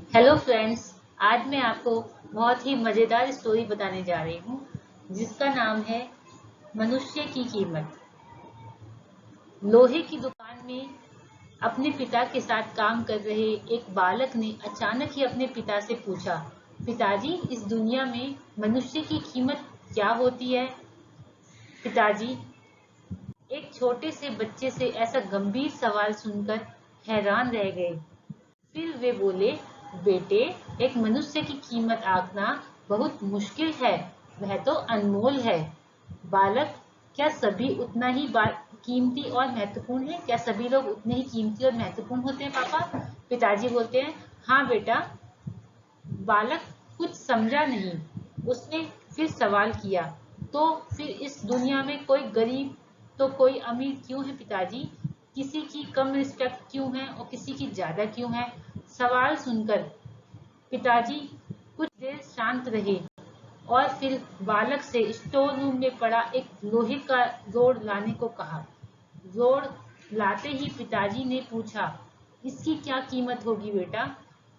Hello friends. आज मैं आपको बहुत ही मज़ेदार स्टोरी बताने जा रही हूँ जिसका नाम है मनुष्य की कीमत। लोहे की दुकान में अपने पिता के साथ काम कर रहे एक बालक ने अचानक ही अपने पिता से पूछा, पिताजी, इस दुनिया में मनुष्य की कीमत क्या होती है? पिताजी एक छोटे से बच्चे से ऐसा गंभीर सवाल सुनकर हैरान रह गए। फिर वे बोले, बेटे, एक मनुष्य की कीमत आंकना बहुत मुश्किल है, वह तो अनमोल है। बालक, क्या सभी उतना ही कीमती और महत्वपूर्ण है? क्या सभी लोग उतने ही कीमती और महत्वपूर्ण होते हैं पापा? पिताजी बोलते हैं, हाँ बेटा। बालक कुछ समझा नहीं। उसने फिर सवाल किया, तो फिर इस दुनिया में कोई गरीब तो कोई अमीर क्यों है पिताजी? किसी की कम रिस्पेक्ट क्यों है और किसी की ज्यादा क्यों है? सवाल सुनकर पिताजी कुछ देर शांत रहे और फिर बालक से स्टोर रूम में पड़ा एक लोहे का रोड लाने को कहा। रोड लाते ही पिताजी ने पूछा, इसकी क्या कीमत होगी बेटा?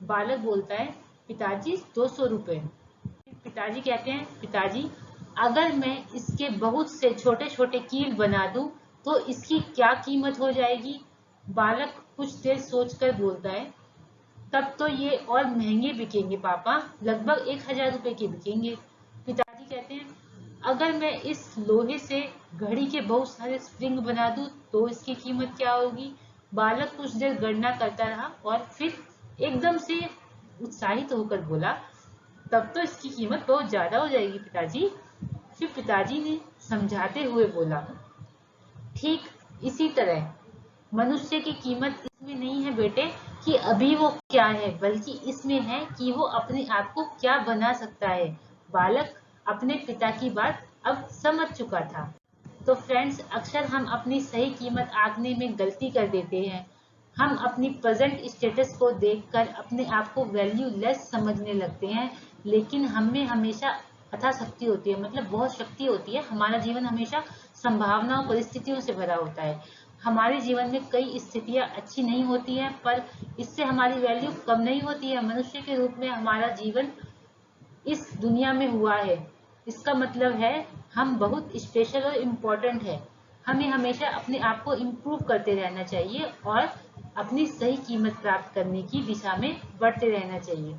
बालक बोलता है, पिताजी 200 रुपए। पिताजी कहते हैं, पिताजी, अगर मैं इसके बहुत से छोटे छोटे कील बना दूं तो इसकी क्या कीमत हो जाएगी? बालक कुछ देर सोचकर बोलता है, तब तो ये और महंगे बिकेंगे पापा, लगभग 1000 रुपए के बिकेंगे। पिताजी कहते हैं, अगर मैं इस लोहे से घड़ी के बहुत सारे स्प्रिंग बना दूं तो इसकी कीमत क्या होगी? बालक कुछ देर गणना करता रहा और फिर एकदम से उत्साहित होकर बोला, तब तो इसकी कीमत बहुत ज्यादा हो जाएगी पिताजी। फिर पिताजी ने समझाते हुए बोला, ठीक इसी तरह मनुष्य की कीमत इसमें नहीं है बेटे कि अभी वो क्या है, बल्कि इसमें है कि वो अपने आप को क्या बना सकता है। बालक अपने पिता की बात अब समझ चुका था। तो फ्रेंड्स, अक्सर हम अपनी सही कीमत आंकने में गलती कर देते हैं। हम अपनी प्रेजेंट स्टेटस को देखकर अपने आप को वैल्यू लेस समझने लगते हैं, लेकिन हम में हमेशा अथा शक्ति होती है, मतलब बहुत शक्ति होती है। हमारा जीवन हमेशा संभावनाओं परिस्थितियों से भरा होता है। हमारे जीवन में कई स्थितियां अच्छी नहीं होती हैं, पर इससे हमारी वैल्यू कम नहीं होती है। मनुष्य के रूप में हमारा जीवन इस दुनिया में हुआ है, इसका मतलब है हम बहुत स्पेशल और इम्पोर्टेंट है। हमें हमेशा अपने आप को इम्प्रूव करते रहना चाहिए और अपनी सही कीमत प्राप्त करने की दिशा में बढ़ते रहना चाहिए।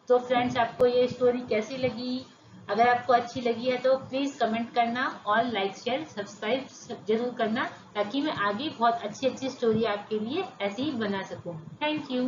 तो फ्रेंड्स, आपको ये स्टोरी कैसी लगी? अगर आपको अच्छी लगी है तो प्लीज़ कमेंट करना और लाइक शेयर सब्सक्राइब जरूर करना, ताकि मैं आगे बहुत अच्छी अच्छी स्टोरी आपके लिए ऐसी ही बना सकूं। Thank you.